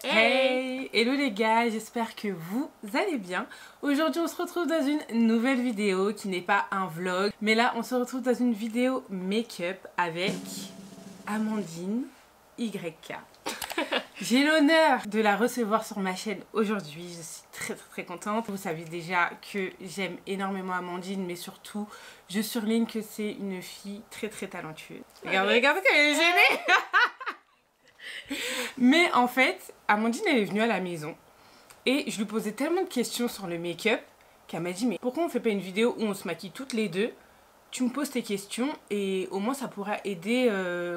Hey! Hello les gars, j'espère que vous allez bien. Aujourd'hui on se retrouve dans une nouvelle vidéo qui n'est pas un vlog, mais là on se retrouve dans une vidéo make-up avec Amandine YK. J'ai l'honneur de la recevoir sur ma chaîne aujourd'hui, je suis très contente. Vous savez déjà que j'aime énormément Amandine, mais surtout je surligne que c'est une fille très talentueuse. Regardez comme elle est gênée. Mais en fait, Amandine elle est venue à la maison et je lui posais tellement de questions sur le make-up qu'elle m'a dit mais pourquoi on fait pas une vidéo où on se maquille toutes les deux? Tu me poses tes questions et au moins ça pourra aider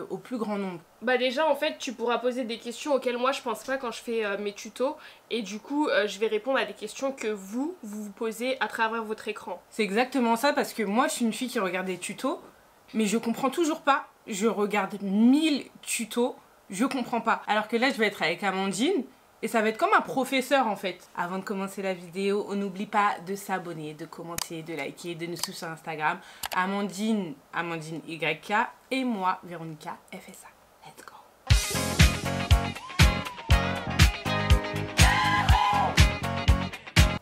au plus grand nombre. Bah déjà en fait tu pourras poser des questions auxquelles moi je pense pas quand je fais mes tutos et du coup je vais répondre à des questions que vous posez à travers votre écran. C'est exactement ça parce que moi je suis une fille qui regarde des tutos mais je comprends toujours pas. Je regarde 1000 tutos, je comprends pas. Alors que là je vais être avec Amandine et ça va être comme un professeur en fait. Avant de commencer la vidéo, on n'oublie pas de s'abonner, de commenter, de liker, de nous suivre sur Instagram. Amandine YK et moi, Véronica FSA. Let's go!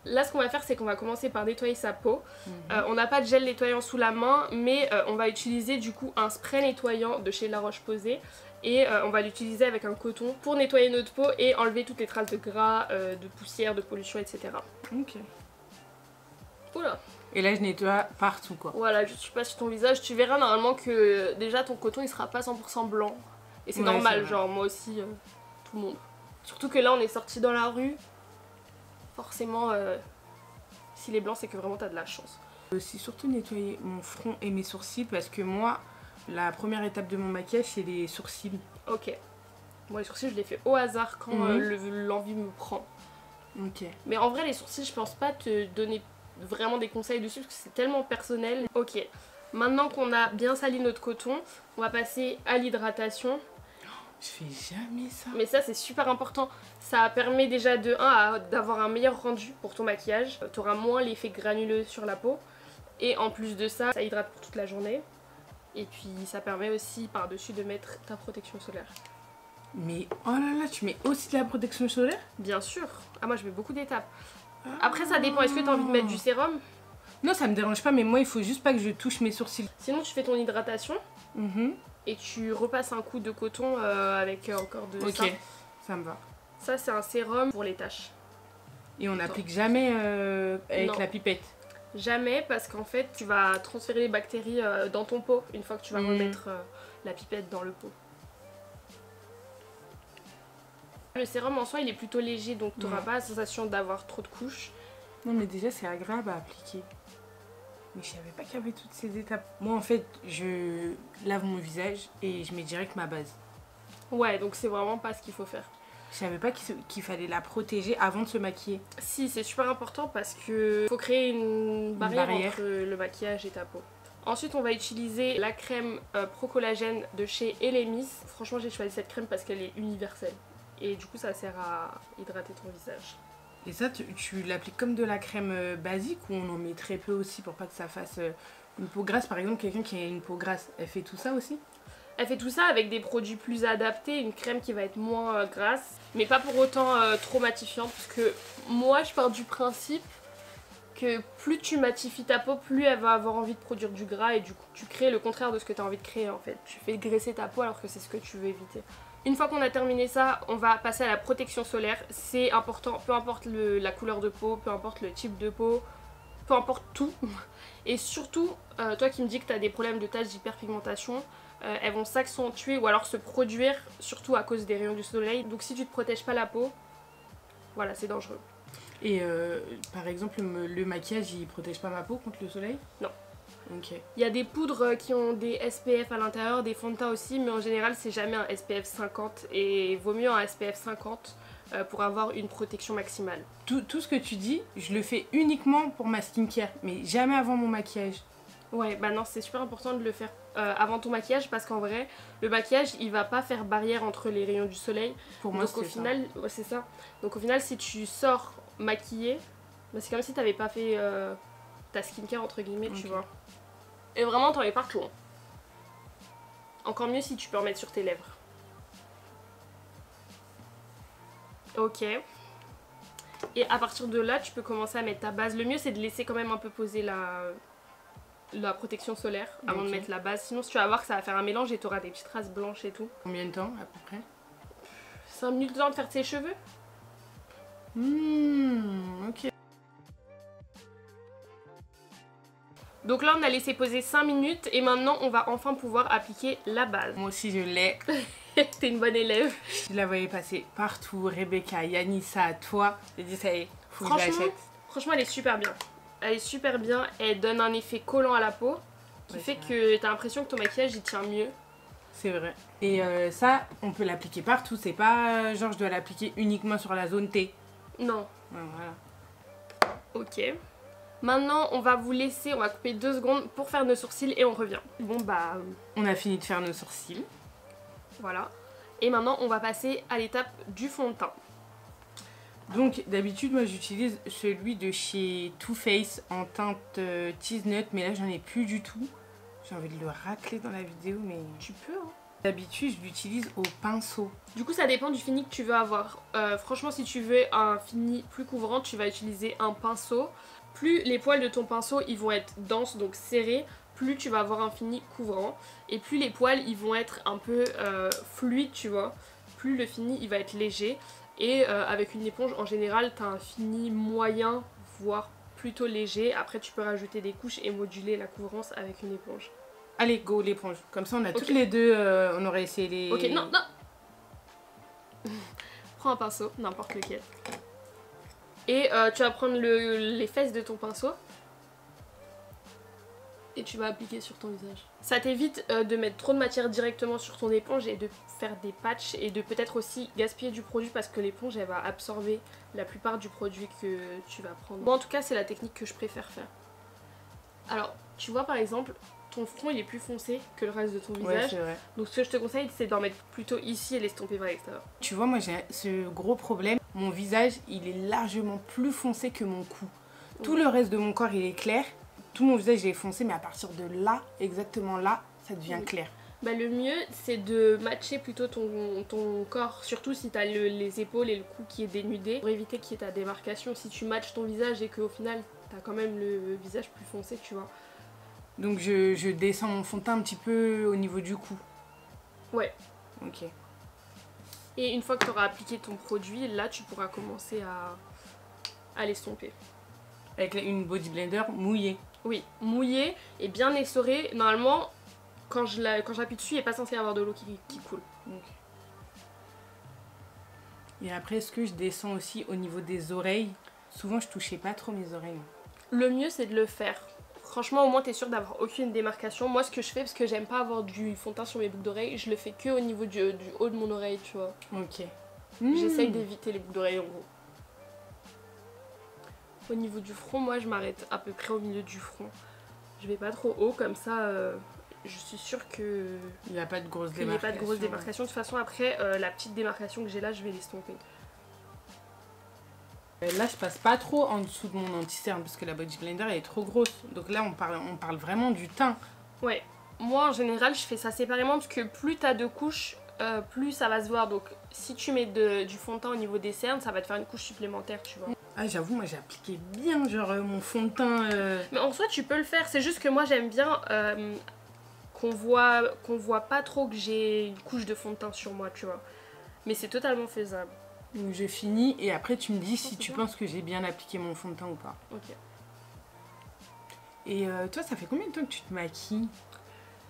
Là ce qu'on va faire c'est qu'on va commencer par nettoyer sa peau. On n'a pas de gel nettoyant sous la main mais on va utiliser du coup un spray nettoyant de chez La Roche-Posay. Et on va l'utiliser avec un coton pour nettoyer notre peau et enlever toutes les traces de gras, de poussière, de pollution, etc. Ok. Oula. Et là je nettoie partout quoi. Voilà, je suis pas sur ton visage, tu verras normalement que déjà ton coton il sera pas 100% blanc. Et c'est normal, genre moi aussi, tout le monde. Surtout que là on est sorti dans la rue, forcément s'il est blanc c'est que vraiment t'as de la chance. Aussi surtout nettoyer mon front et mes sourcils parce que moi, la première étape de mon maquillage c'est les sourcils. Ok. Moi les sourcils je les fais au hasard quand l'envie me prend. Ok. Mais en vrai les sourcils je pense pas te donner vraiment des conseils dessus parce que c'est tellement personnel. Ok. Maintenant qu'on a bien sali notre coton, on va passer à l'hydratation. Je fais jamais ça. Mais ça c'est super important. Ça permet déjà de 1 d'avoir un meilleur rendu pour ton maquillage. T'auras moins l'effet granuleux sur la peau. Et en plus de ça, ça hydrate pour toute la journée. Et puis ça permet aussi par-dessus de mettre ta protection solaire. Mais oh là là, tu mets aussi de la protection solaire? Bien sûr. Ah moi je mets beaucoup d'étapes. Après ça dépend, est-ce que tu as envie de mettre du sérum? Non ça me dérange pas mais moi il faut juste pas que je touche mes sourcils. Sinon tu fais ton hydratation et tu repasses un coup de coton avec encore de ça. Ok, ça me va. Ça c'est un sérum pour les taches. Et on n'applique jamais avec la pipette? Jamais parce qu'en fait tu vas transférer les bactéries dans ton pot une fois que tu vas remettre la pipette dans le pot. Le sérum en soi il est plutôt léger donc tu n'auras pas la sensation d'avoir trop de couches. Non mais déjà c'est agréable à appliquer. Mais je savais pas qu'il y avait toutes ces étapes. Moi en fait je lave mon visage et je mets direct ma base. Ouais donc c'est vraiment pas ce qu'il faut faire. Je savais pas qu'il fallait la protéger avant de se maquiller. Si c'est super important parce que faut créer une barrière entre le maquillage et ta peau. Ensuite on va utiliser la crème Pro Collagène de chez Elemis. Franchement j'ai choisi cette crème parce qu'elle est universelle. Et du coup ça sert à hydrater ton visage. Et ça tu l'appliques comme de la crème basique ou on en met très peu aussi pour pas que ça fasse une peau grasse? Par exemple quelqu'un qui a une peau grasse, elle fait tout ça aussi? Elle fait tout ça avec des produits plus adaptés, une crème qui va être moins grasse, mais pas pour autant trop matifiante, parce que moi je pars du principe que plus tu matifies ta peau, plus elle va avoir envie de produire du gras et du coup tu crées le contraire de ce que tu as envie de créer en fait. Tu fais graisser ta peau alors que c'est ce que tu veux éviter. Une fois qu'on a terminé ça, on va passer à la protection solaire. C'est important, peu importe la couleur de peau, peu importe le type de peau, peu importe tout. Et surtout, toi qui me dis que tu as des problèmes de taches, d'hyperpigmentation, elles vont s'accentuer ou alors se produire surtout à cause des rayons du soleil. Donc si tu ne te protèges pas la peau, voilà c'est dangereux. Et par exemple le maquillage il protège pas ma peau contre le soleil? Non. Ok. Il y a des poudres qui ont des SPF à l'intérieur, des fonds de teint aussi, mais en général c'est jamais un SPF 50 et vaut mieux un SPF 50 pour avoir une protection maximale. Tout ce que tu dis, je le fais uniquement pour ma skincare, mais jamais avant mon maquillage. Ouais, bah non, c'est super important de le faire avant ton maquillage parce qu'en vrai, le maquillage il va pas faire barrière entre les rayons du soleil. Pour moi, donc au final, ouais, c'est ça. Donc au final, si tu sors maquillée, bah, c'est comme si t'avais pas fait ta skincare entre guillemets, tu vois. Et vraiment, t'en mets partout. Hein. Encore mieux si tu peux en mettre sur tes lèvres. Ok. Et à partir de là, tu peux commencer à mettre ta base. Le mieux, c'est de laisser quand même un peu poser la protection solaire avant de mettre la base. Sinon, tu vas voir que ça va faire un mélange et tu auras des petites traces blanches et tout. Combien de temps à peu près? 5 minutes de temps de faire tes cheveux. Ok. Donc là, on a laissé poser 5 minutes et maintenant, on va enfin pouvoir appliquer la base. Moi aussi, je l'ai. T'es une bonne élève. Je la voyais passer partout. Rebecca, Yanissa, toi. J'ai dit, ça y est, faut que je l'achète. Franchement, elle est super bien. Elle est super bien. Elle donne un effet collant à la peau qui fait que t'as l'impression que ton maquillage il tient mieux. C'est vrai. Et ça, on peut l'appliquer partout. C'est pas genre je dois l'appliquer uniquement sur la zone T. Non. Ouais, voilà. Ok. Maintenant, on va vous laisser, on va couper 2 secondes pour faire nos sourcils et on revient. Bon bah... On a fini de faire nos sourcils. Voilà. Et maintenant, on va passer à l'étape du fond de teint. Donc d'habitude, moi j'utilise celui de chez Too Faced en teinte Tease Nut. Mais là, j'en ai plus du tout. J'ai envie de le racler dans la vidéo, mais... Tu peux, hein. D'habitude, je l'utilise au pinceau. Du coup, ça dépend du fini que tu veux avoir. Franchement, si tu veux un fini plus couvrant, tu vas utiliser un pinceau. Plus les poils de ton pinceau ils vont être denses, donc serrés, plus tu vas avoir un fini couvrant. Et plus les poils ils vont être un peu fluides, tu vois, plus le fini il va être léger. Et avec une éponge, en général, tu as un fini moyen, voire plutôt léger. Après, tu peux rajouter des couches et moduler la couvrance avec une éponge. Allez, go l'éponge. Comme ça, on a toutes les deux, on aurait essayé les... Ok, non, non. Prends un pinceau, n'importe lequel. Et tu vas prendre les fesses de ton pinceau. Et tu vas appliquer sur ton visage. Ça t'évite de mettre trop de matière directement sur ton éponge et de faire des patchs et de peut-être aussi gaspiller du produit parce que l'éponge elle va absorber la plupart du produit que tu vas prendre. Moi en tout cas c'est la technique que je préfère faire. Alors tu vois par exemple ton front il est plus foncé que le reste de ton visage. C'est vrai. Donc ce que je te conseille c'est d'en mettre plutôt ici et l'estomper vers l'extérieur. Tu vois, moi j'ai ce gros problème. Mon visage il est largement plus foncé que mon cou. Tout le reste de mon corps il est clair. Tout mon visage il est foncé, mais à partir de là, exactement là, ça devient clair. Bah, le mieux c'est de matcher plutôt ton corps, surtout si tu as les épaules et le cou qui est dénudé, pour éviter qu'il y ait ta démarcation. Si tu matches ton visage et qu'au final tu as quand même le visage plus foncé, tu vois. Donc je descends mon fond de teint un petit peu au niveau du cou. Ouais. Ok. Et une fois que tu auras appliqué ton produit, là tu pourras commencer à l'estomper. Avec une body blender mouillée. Oui, mouillé et bien essoré. Normalement, quand j'appuie dessus, il n'est pas censé y avoir de l'eau qui coule. Okay. Et après, est-ce que je descends aussi au niveau des oreilles? Souvent, je touchais pas trop mes oreilles. Le mieux, c'est de le faire. Franchement, au moins, tu es sûr d'avoir aucune démarcation. Moi, ce que je fais, parce que j'aime pas avoir du fond de teint sur mes boucles d'oreilles, je le fais que au niveau du haut de mon oreille, tu vois. Ok. J'essaye d'éviter les boucles d'oreilles, en gros. Au niveau du front, moi je m'arrête à peu près au milieu du front. Je vais pas trop haut, comme ça je suis sûre que il n'y a pas de grosse démarcation. Il n'y a pas de grosse démarcation. De toute façon, après, la petite démarcation que j'ai là, je vais l'estomper. Là, je passe pas trop en dessous de mon anti-cerne parce que la body blender elle est trop grosse. Donc là, on parle vraiment du teint. Ouais. Moi, en général, je fais ça séparément parce que plus t'as de couches, plus ça va se voir. Donc, si tu mets du fond de teint au niveau des cernes, ça va te faire une couche supplémentaire, tu vois. Ah, j'avoue, moi j'ai appliqué bien genre mon fond de teint. Mais en soi, tu peux le faire. C'est juste que moi, j'aime bien qu'on voit pas trop que j'ai une couche de fond de teint sur moi, tu vois. Mais c'est totalement faisable. Donc je finis et après tu me dis si tu penses que j'ai bien appliqué mon fond de teint ou pas. Ok. Et toi, ça fait combien de temps que tu te maquilles?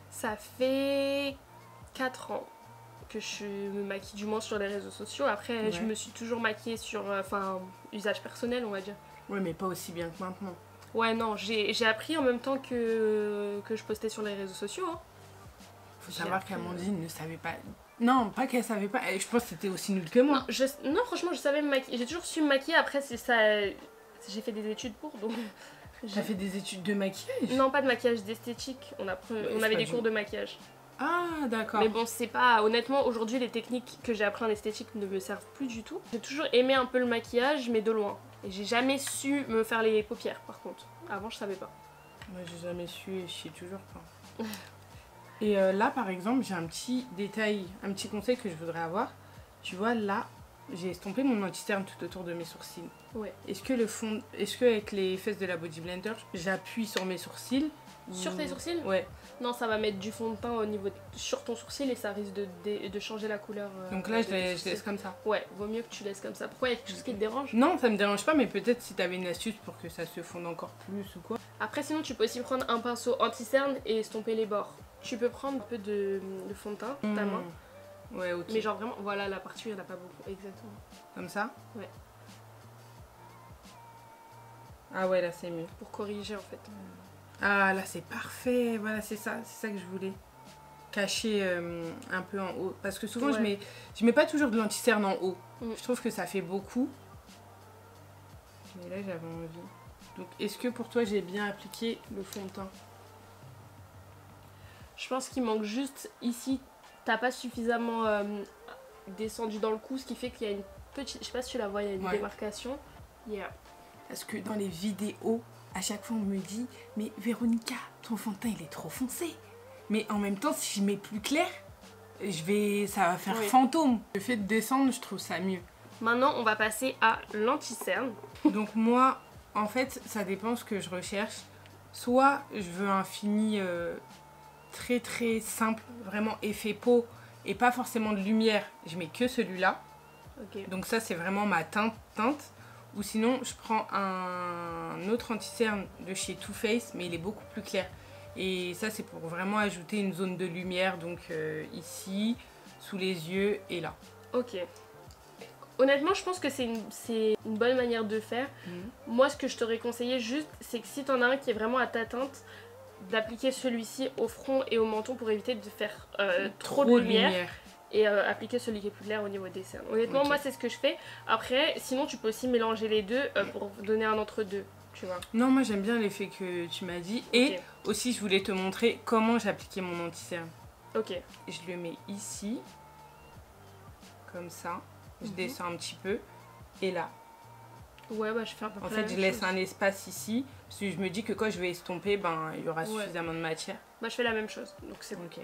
Ça fait 4 ans que je me maquille, du moins sur les réseaux sociaux. Après, je me suis toujours maquillée sur usage personnel, on va dire. Ouais, mais pas aussi bien que maintenant. Ouais, non, j'ai appris en même temps que je postais sur les réseaux sociaux. Hein. Faut savoir qu'Amandine ne savait pas. Non, pas qu'elle savait pas. Je pense que c'était aussi nul que moi. Non, franchement, je savais me maquiller. J'ai toujours su me maquiller. Après, c'est ça. J'ai fait des études pour, donc. T'as fait des études de maquillage? Non, pas de maquillage, d'esthétique. On avait des cours de maquillage. Ah, d'accord. Mais bon, c'est pas... Honnêtement, aujourd'hui, les techniques que j'ai appris en esthétique ne me servent plus du tout. J'ai toujours aimé un peu le maquillage, mais de loin. Et j'ai jamais su me faire les paupières, par contre. Avant, je savais pas. Moi, j'ai jamais su et je sais toujours pas. Et là, par exemple, j'ai un petit détail, un petit conseil que je voudrais avoir. Tu vois, là, j'ai estompé mon anti-cerne tout autour de mes sourcils. Ouais. Est-ce que avec les fesses de la Body Blender, j'appuie sur mes sourcils Sur tes sourcils? Ouais. Non, ça va mettre du fond de teint au niveau sur ton sourcil et ça risque de changer la couleur. Donc là, je laisse comme ça. Ouais, vaut mieux que tu laisses comme ça. Pourquoi, il y a quelque chose qui te dérange? Non, ça me dérange pas, mais peut-être si t'avais une astuce pour que ça se fonde encore plus ou quoi. Après, sinon, tu peux aussi prendre un pinceau anti-cerne et estomper les bords. Tu peux prendre un peu de fond de teint, ta main. Ouais, ok. Mais genre vraiment, voilà, la partie où il n'y en a pas beaucoup. Exactement. Comme ça? Ouais. Ah ouais, là c'est mieux. Pour corriger en fait. Ah là c'est parfait, voilà c'est ça que je voulais. Cacher un peu en haut. Parce que souvent Ouais. je mets pas toujours de l'anti-cerne en haut. Mm. Je trouve que ça fait beaucoup. Mais là j'avais envie. Donc est-ce que pour toi j'ai bien appliqué le fond de teint? Je pense qu'il manque juste ici, t'as pas suffisamment descendu dans le cou, ce qui fait qu'il y a une petite, je sais pas si tu la vois, il y a une démarcation. Yeah. Parce que dans les vidéos, à chaque fois on me dit mais Véronica, ton fond de teint il est trop foncé. Mais en même temps si je mets plus clair, ça va faire fantôme. Le fait de descendre, je trouve ça mieux. Maintenant on va passer à l'anti-cerne. Donc moi, en fait, ça dépend ce que je recherche. Soit je veux un fini très très simple, vraiment effet peau et pas forcément de lumière, je mets que celui-là. Okay. Donc ça c'est vraiment ma teinte. Ou sinon je prends un autre anti-cerne de chez Too Faced, mais il est beaucoup plus clair. Et ça c'est pour vraiment ajouter une zone de lumière, donc ici, sous les yeux et là. Ok. Honnêtement, je pense que c'est une bonne manière de faire. Moi, ce que je t'aurais conseillé juste, c'est que si t'en as un qui est vraiment à ta teinte, d'appliquer celui-ci au front et au menton pour éviter de faire trop de lumière. Et appliquer celui qui est plus clair au niveau des cernes. Honnêtement, moi, c'est ce que je fais. Après, sinon, tu peux aussi mélanger les deux pour donner un entre-deux, tu vois. Non, moi, j'aime bien l'effet que tu m'as dit. Et aussi, je voulais te montrer comment j'appliquais mon anti-cerne. Ok. Je le mets ici, comme ça. Je descends un petit peu. Et là. Ouais, bah, je fais un peu En fait, je laisse un espace ici. Parce que je me dis que quand je vais estomper, ben, il y aura suffisamment de matière. Bah, je fais la même chose. Donc, c'est bon. Ok.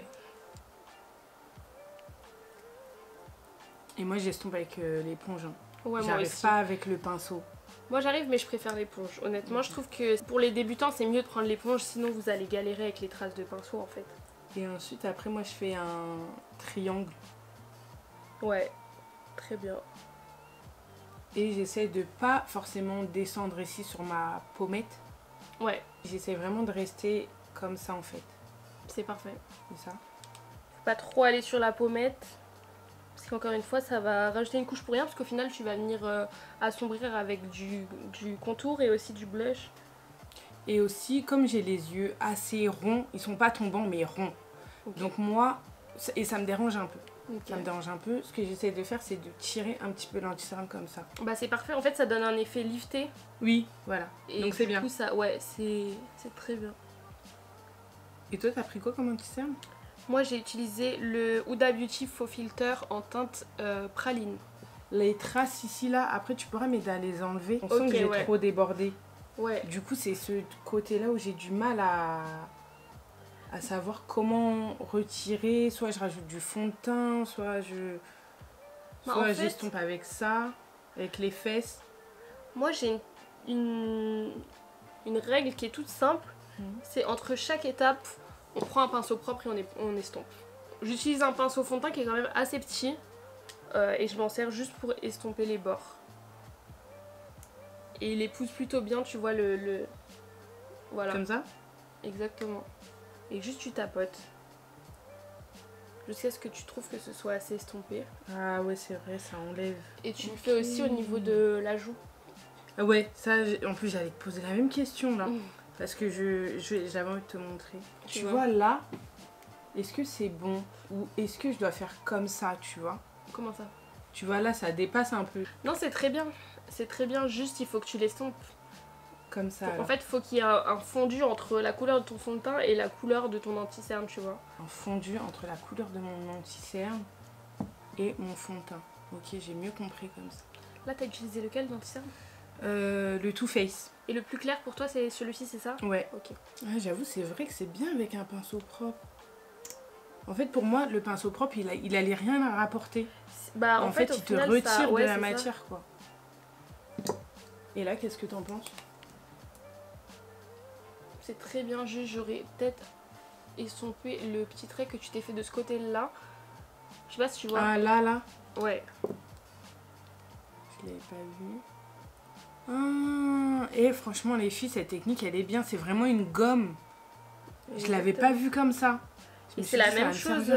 Et moi j'estompe avec l'éponge. Ouais, j'arrive pas avec le pinceau. Moi j'arrive mais je préfère l'éponge. Honnêtement je trouve que pour les débutants c'est mieux de prendre l'éponge, sinon vous allez galérer avec les traces de pinceau en fait. Et ensuite après moi je fais un triangle. Ouais, très bien. Et j'essaie de pas forcément descendre ici sur ma pommette. Ouais. J'essaie vraiment de rester comme ça en fait. C'est parfait. C'est ça. Faut pas trop aller sur la pommette. Parce qu'encore une fois, ça va rajouter une couche pour rien, parce qu'au final, tu vas venir assombrir avec du contour et aussi du blush. Et aussi, comme j'ai les yeux assez ronds, ils sont pas tombants, mais ronds. Okay. Donc moi, et ça me dérange un peu. Okay. Ça me dérange un peu. Ce que j'essaie de faire, c'est de tirer un petit peu l'anti-cerne comme ça. Bah c'est parfait, en fait, ça donne un effet lifté. Oui, voilà. Et donc c'est bien. Du coup, ça, ouais, c'est très bien. Et toi, t'as pris quoi comme anti-cerne ? Moi j'ai utilisé le Huda Beauty Faux Filter en teinte praline. Les traces ici là, après tu pourras m'aider à les enlever. On sent que j'ai trop débordé. Ouais. Du coup c'est ce côté là où j'ai du mal à savoir comment retirer. Soit je rajoute du fond de teint, soit j'estompe avec ça, avec les fesses. Moi j'ai une règle qui est toute simple. C'est entre chaque étape, on prend un pinceau propre et on estompe. J'utilise un pinceau fond de teint qui est quand même assez petit et je m'en sers juste pour estomper les bords. Et il épouse plutôt bien, tu vois, voilà. Comme ça ? Exactement. Et juste tu tapotes. Jusqu'à ce que tu trouves que ce soit assez estompé. Ah ouais, c'est vrai, ça enlève. Et tu le fais aussi au niveau de la joue. Ah ouais, ça, en plus j'allais te poser la même question là. Parce que j'avais envie de te montrer. Tu vois là, est-ce que c'est bon ou est-ce que je dois faire comme ça, tu vois? Comment ça? Tu vois là, ça dépasse un peu. Non, c'est très bien. C'est très bien, juste il faut que tu l'estompes. Comme ça. En fait, il faut qu'il y ait un fondu entre la couleur de ton fond de teint et la couleur de ton anti-cerne, tu vois. Un fondu entre la couleur de mon anti-cerne et mon fond de teint. Ok, j'ai mieux compris comme ça. Là, t'as utilisé lequel d'anti-cerne? Le Too Faced. Et le plus clair pour toi, c'est celui-ci, c'est ça? Ouais. Ok. Ah, j'avoue, c'est vrai que c'est bien avec un pinceau propre. En fait, pour moi, le pinceau propre, il allait rien à rapporter. Bah, en fait, au il te final, retire ça... ouais, de la c'est ça. matière, quoi. Et là, qu'est-ce que t'en penses? C'est très bien, juste j'aurais peut-être estompé le petit trait que tu t'es fait de ce côté-là. Je sais pas si tu vois. Ah, là. Ouais. Je l'avais pas vu. Ah, et franchement, les filles, cette technique, elle est bien. C'est vraiment une gomme. Je l'avais pas vue comme ça. Et c'est la même chose.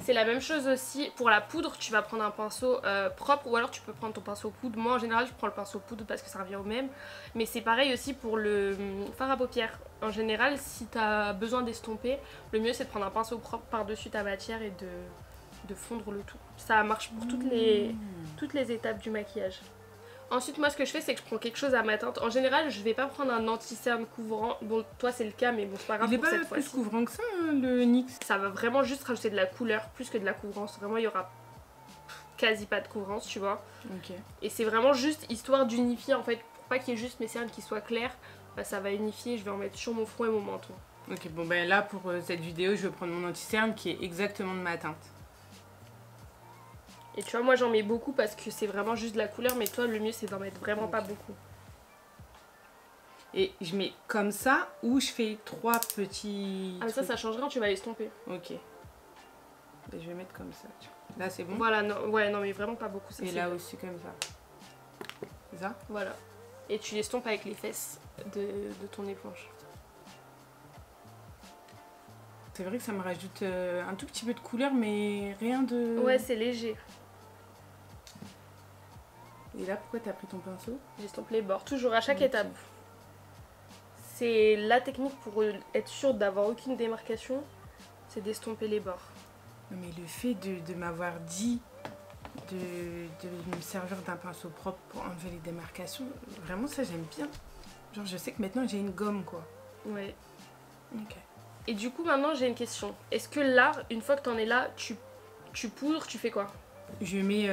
C'est la même chose aussi pour la poudre. Tu vas prendre un pinceau propre ou alors tu peux prendre ton pinceau poudre. Moi en général, je prends le pinceau poudre parce que ça revient au même. Mais c'est pareil aussi pour le fard à paupières. En général, si tu as besoin d'estomper, le mieux c'est de prendre un pinceau propre par-dessus ta matière et de fondre le tout. Ça marche pour toutes les étapes du maquillage. Ensuite, moi, ce que je fais, c'est que je prends quelque chose à ma teinte. En général, je vais pas prendre un anti-cerne couvrant. Bon, toi, c'est le cas, mais bon, c'est pas grave pour cette fois-ci. Il est pas plus couvrant que ça, hein, le NYX. Ça va vraiment juste rajouter de la couleur, plus que de la couvrance. Vraiment, il y aura quasi pas de couvrance, tu vois. Ok. Et c'est vraiment juste histoire d'unifier, en fait. Pour pas qu'il y ait juste mes cernes qui soient claires, bah, ça va unifier. Je vais en mettre sur mon front et mon menton. Ok, bon, ben là, pour cette vidéo, je vais prendre mon anti-cerne qui est exactement de ma teinte. Et tu vois, moi j'en mets beaucoup parce que c'est vraiment juste de la couleur, mais toi le mieux c'est d'en mettre vraiment pas beaucoup. Et je mets comme ça ou je fais 3 petits. Ah, mais ça change rien, tu vas l'estomper. Ok. Et je vais mettre comme ça. Là c'est bon. Voilà, non, ouais, non, mais vraiment pas beaucoup. Ça, et là aussi comme ça. C'est ça? Voilà. Et tu l'estompes avec les fesses de ton éponge. C'est vrai que ça me rajoute un tout petit peu de couleur, mais rien de. Ouais, c'est léger. Et là, pourquoi t'as pris ton pinceau? J'estompe les bords, toujours à chaque étape. C'est la technique pour être sûr d'avoir aucune démarcation, c'est d'estomper les bords. Non, mais le fait de m'avoir dit de me servir d'un pinceau propre pour enlever les démarcations, vraiment ça j'aime bien. Genre je sais que maintenant j'ai une gomme quoi. Ouais. Ok. Et du coup maintenant j'ai une question. Est-ce que là, une fois que t'en es là, tu poudres, tu fais quoi? Je mets...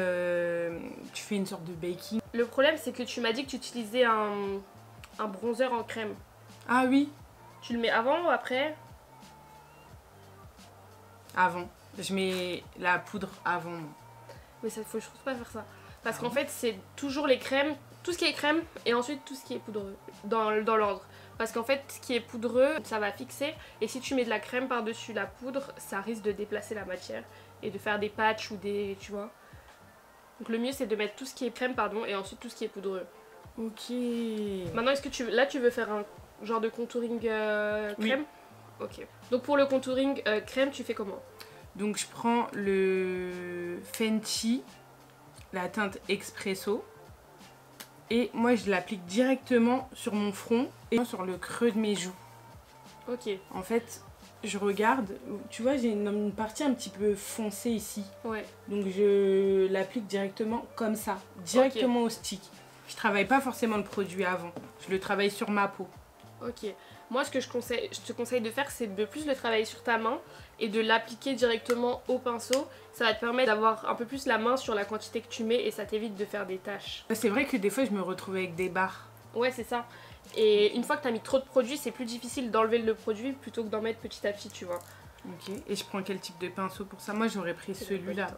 tu fais une sorte de baking. Le problème c'est que tu m'as dit que tu utilisais un bronzer en crème. Ah oui. Tu le mets avant ou après? Avant. Je mets la poudre avant. Mais ça, je trouve pas faire ça. Parce qu'en fait c'est toujours les crèmes, tout ce qui est crème et ensuite tout ce qui est poudreux dans l'ordre. Parce qu'en fait ce qui est poudreux ça va fixer et si tu mets de la crème par dessus la poudre ça risque de déplacer la matière et de faire des patchs ou des... tu vois. Donc le mieux c'est de mettre tout ce qui est crème pardon et ensuite tout ce qui est poudreux. Ok. Maintenant est-ce que là tu veux faire un genre de contouring crème? Oui. Ok. Donc pour le contouring crème tu fais comment? Donc je prends le Fenty, la teinte Expresso. Et moi je l'applique directement sur mon front et sur le creux de mes joues. Ok. En fait, je regarde, tu vois j'ai une partie un petit peu foncée ici. Ouais. Donc je l'applique directement comme ça, directement au stick. Je travaille pas forcément le produit avant, je le travaille sur ma peau. Ok. Moi ce que je te conseille de faire c'est de plus le travailler sur ta main et de l'appliquer directement au pinceau. Ça va te permettre d'avoir un peu plus la main sur la quantité que tu mets et ça t'évite de faire des taches. C'est vrai que des fois je me retrouve avec des barres. Ouais c'est ça. Et une fois que tu as mis trop de produit c'est plus difficile d'enlever le produit plutôt que d'en mettre petit à petit tu vois. Ok. Et je prends quel type de pinceau pour ça? Moi j'aurais pris celui-là.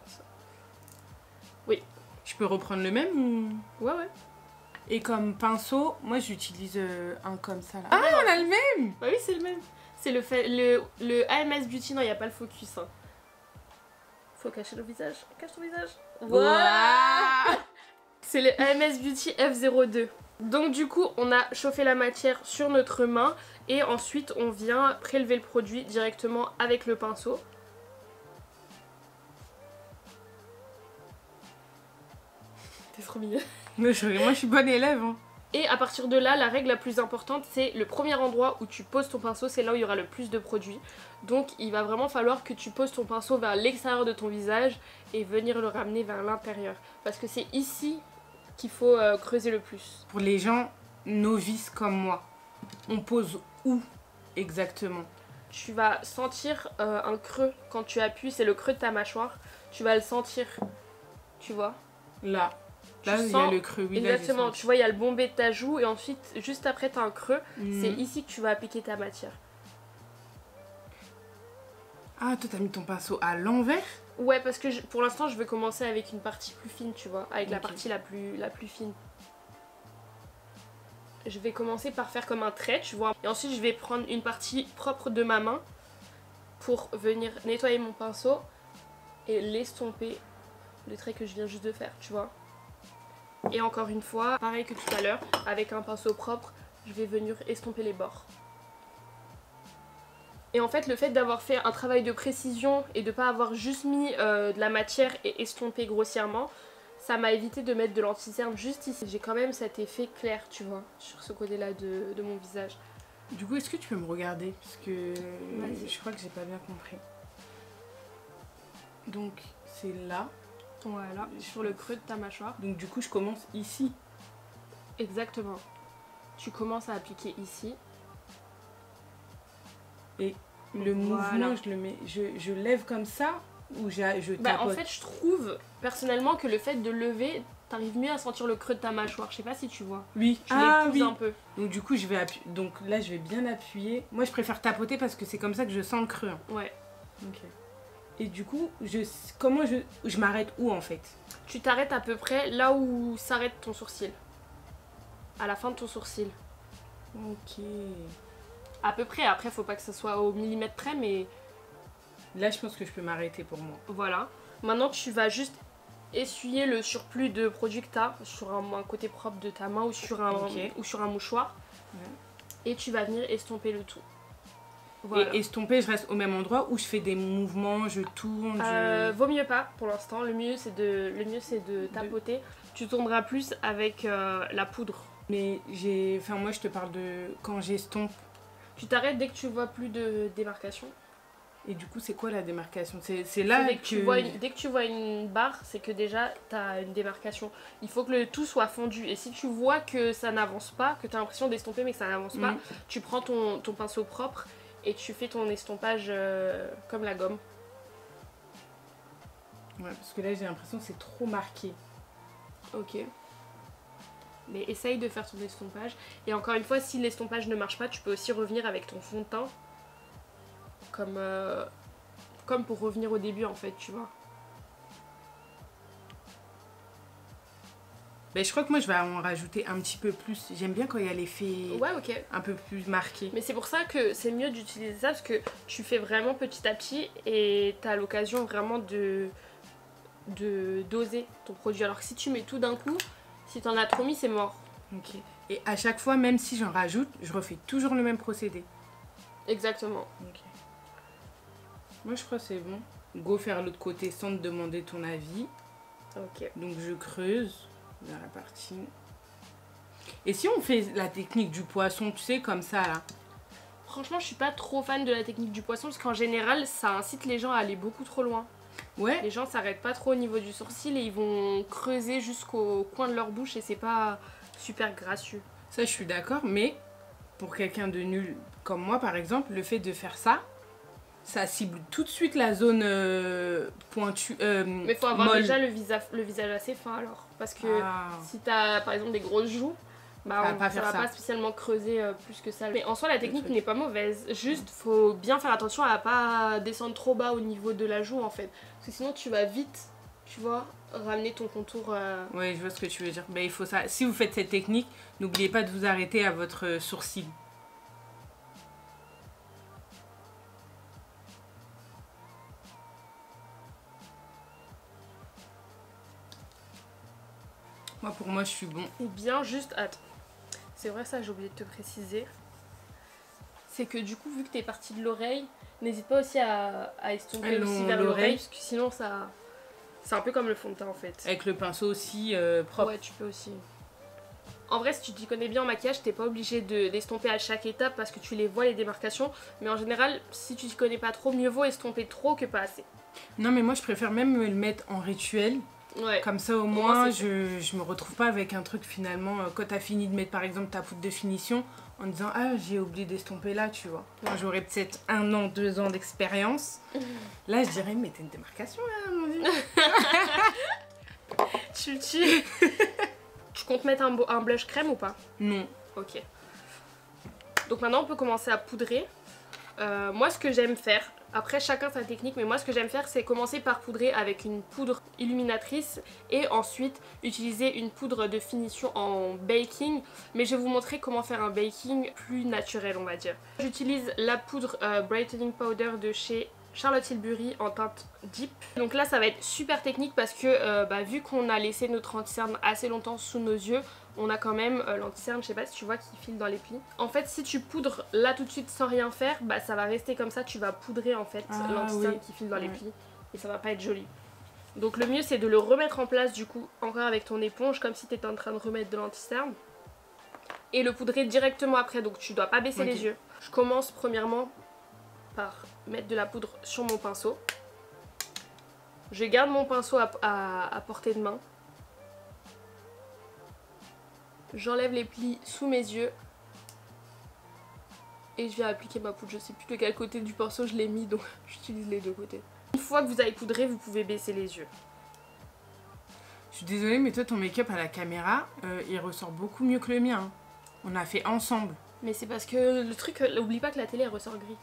Oui. Je peux reprendre le même ou... Ouais. Et comme pinceau, moi j'utilise un comme ça là. Ah, on a le même! Bah oui, c'est le même. C'est le AMS Beauty, non, il n'y a pas le focus. Hein. Faut cacher le visage. Cache ton visage. Voilà. C'est le AMS Beauty F02. Donc du coup, on a chauffé la matière sur notre main et ensuite on vient prélever le produit directement avec le pinceau. T'es trop mignonne. Moi je suis bonne élève. Hein. Et à partir de là, la règle la plus importante, c'est le premier endroit où tu poses ton pinceau, c'est là où il y aura le plus de produit. Donc il va vraiment falloir que tu poses ton pinceau vers l'extérieur de ton visage et venir le ramener vers l'intérieur. Parce que c'est ici qu'il faut creuser le plus. Pour les gens novices comme moi, on pose où exactement? Tu vas sentir un creux quand tu appuies, c'est le creux de ta mâchoire. Tu vas le sentir, tu vois. Là. Là, il y a le creux, oui. Exactement, tu vois, il y a le bombé de ta joue et ensuite, juste après, tu as un creux. C'est ici que tu vas appliquer ta matière. Ah, toi, t'as mis ton pinceau à l'envers? Ouais, parce que pour l'instant, je veux commencer avec une partie plus fine, tu vois, avec la Ok. partie la plus fine. Je vais commencer par faire comme un trait, tu vois. Et ensuite, je vais prendre une partie propre de ma main pour venir nettoyer mon pinceau et l'estomper, le trait que je viens juste de faire, tu vois. Et encore une fois, pareil que tout à l'heure, avec un pinceau propre, je vais venir estomper les bords. Et en fait, le fait d'avoir fait un travail de précision et de pas avoir juste mis de la matière et estompé grossièrement, ça m'a évité de mettre de l'anti-cerne juste ici. J'ai quand même cet effet clair, tu vois, sur ce côté-là de mon visage. Du coup, est-ce que tu peux me regarder? Parce que Vas-y. je crois que j'ai pas bien compris. Donc, c'est là. Voilà, sur le creux de ta mâchoire. Donc, du coup, je commence ici. Exactement. Tu commences à appliquer ici. Et le Voilà. mouvement, je le mets, je lève comme ça ou je Bah, tapote? en fait, je trouve personnellement que le fait de lever, t'arrives mieux à sentir le creux de ta mâchoire. Je sais pas si tu vois. Oui. Tu Ah l'épouses oui. un peu. Donc, du coup, je vais appuyer. Donc, là, je vais bien appuyer. Moi, je préfère tapoter parce que c'est comme ça que je sens le creux. Hein. Ouais. Ok. Et du coup, comment je m'arrête où en fait? Tu t'arrêtes à peu près là où s'arrête ton sourcil. À la fin de ton sourcil. Ok. À peu près, après faut pas que ça soit au millimètre près, mais Là, je pense que je peux m'arrêter pour moi. voilà. Maintenant tu vas juste essuyer le surplus de produit que t'as sur un côté propre de ta main ou sur un mouchoir. Ouais. Et tu vas venir estomper le tout. Voilà. Et estomper, je reste au même endroit où je fais des mouvements, je tourne, Vaut mieux pas pour l'instant, le mieux c'est de tapoter. Tu tourneras plus avec la poudre. Mais moi je te parle de quand j'estompe. Tu t'arrêtes dès que tu vois plus de démarcation. Et du coup, c'est quoi la démarcation? C'est là Dès que tu vois une barre, c'est que déjà t'as une démarcation. Il faut que le tout soit fondu. Et si tu vois que ça n'avance pas, que t'as l'impression d'estomper mais que ça n'avance pas, tu prends ton pinceau propre et tu fais ton estompage comme la gomme. Ouais, parce que là j'ai l'impression que c'est trop marqué. Ok. Mais essaye de faire ton estompage. Et encore une fois, si l'estompage ne marche pas, tu peux aussi revenir avec ton fond de teint. Comme pour revenir au début en fait, tu vois. Ben, je crois que moi je vais en rajouter un petit peu plus. J'aime bien quand il y a l'effet Ouais, ok. un peu plus marqué. Mais c'est pour ça que c'est mieux d'utiliser ça parce que tu fais vraiment petit à petit et t'as l'occasion vraiment de doser ton produit. Alors que si tu mets tout d'un coup, si t'en as trop mis, c'est mort. Ok. Et à chaque fois, même si j'en rajoute, je refais toujours le même procédé. Exactement. Ok. Moi je crois que c'est bon. Go faire l'autre côté sans te demander ton avis. Ok. Donc je creuse dans la partie. Et si on fait la technique du poisson, tu sais, comme ça là? Franchement, je suis pas trop fan de la technique du poisson parce qu'en général, ça incite les gens à aller beaucoup trop loin. Ouais. Les gens s'arrêtent pas trop au niveau du sourcil et ils vont creuser jusqu'au coin de leur bouche et c'est pas super gracieux. Ça, je suis d'accord, mais pour quelqu'un de nul comme moi, par exemple, le fait de faire ça, ça cible tout de suite la zone pointue. Mais faut avoir molle. déjà le visage assez fin alors. Parce que Ah. si t'as par exemple des grosses joues, bah Ça va pas ça faire va ça. pas spécialement creuser plus que ça. Mais en soi, la technique truc. n'est pas mauvaise. Juste, faut bien faire attention à pas descendre trop bas au niveau de la joue en fait. Parce que sinon, tu vas vite, tu vois, ramener ton contour. Ouais, je vois ce que tu veux dire. Mais il faut ça. Si vous faites cette technique, n'oubliez pas de vous arrêter à votre sourcil. Moi, pour moi, je suis bon. Et bien juste, attends. C'est vrai ça, j'ai oublié de te préciser. C'est que du coup, vu que t'es partie de l'oreille, n'hésite pas aussi à estomper aussi vers l'oreille, parce que sinon ça... C'est un peu comme le fond de teint en fait. Avec le pinceau aussi propre. Ouais, tu peux aussi. En vrai, si tu t'y connais bien en maquillage, t'es pas obligé d'estomper à chaque étape parce que tu les vois les démarcations. Mais en général, si tu t'y connais pas trop, mieux vaut estomper trop que pas assez. Non, mais moi, je préfère même me le mettre en rituel. Ouais. Comme ça, au moins, moins, c'est je me retrouve pas avec un truc finalement. Quand t'as fini de mettre par exemple ta poudre de finition, en disant ah, j'ai oublié d'estomper là, tu vois. Quand j'aurais peut-être 1 an, 2 ans d'expérience, là je dirais, mais t'as une démarcation là, mon dieu. Tu comptes mettre un blush crème ou pas? Non. Ok. Donc maintenant, on peut commencer à poudrer. Moi ce que j'aime faire, après chacun sa technique, mais moi ce que j'aime faire c'est commencer par poudrer avec une poudre illuminatrice et ensuite utiliser une poudre de finition en baking, mais je vais vous montrer comment faire un baking plus naturel on va dire. J'utilise la poudre Brightening Powder de chez Charlotte Tilbury en teinte Deep. Donc là ça va être super technique parce que vu qu'on a laissé notre anti-cerne assez longtemps sous nos yeux, on a quand même l'anti-cerne, je sais pas si tu vois, qui file dans les plis. En fait si tu poudres là tout de suite sans rien faire, bah ça va rester comme ça, tu vas poudrer en fait l'anti-cerne qui file dans les plis et ça va pas être joli. Donc le mieux c'est de le remettre en place du coup encore avec ton éponge comme si tu étais en train de remettre de l'anti-cerne et le poudrer directement après, donc tu dois pas baisser les yeux. Je commence premièrement par mettre de la poudre sur mon pinceau. Je garde mon pinceau à portée de main. J'enlève les plis sous mes yeux. Et je viens appliquer ma poudre. Je sais plus de quel côté du pinceau je l'ai mis, donc j'utilise les deux côtés. Une fois que vous avez poudré, vous pouvez baisser les yeux. Je suis désolée, mais toi, ton make-up à la caméra, il ressort beaucoup mieux que le mien. On a fait ensemble. Mais c'est parce que le truc, n'oublie pas que la télé elle ressort gris.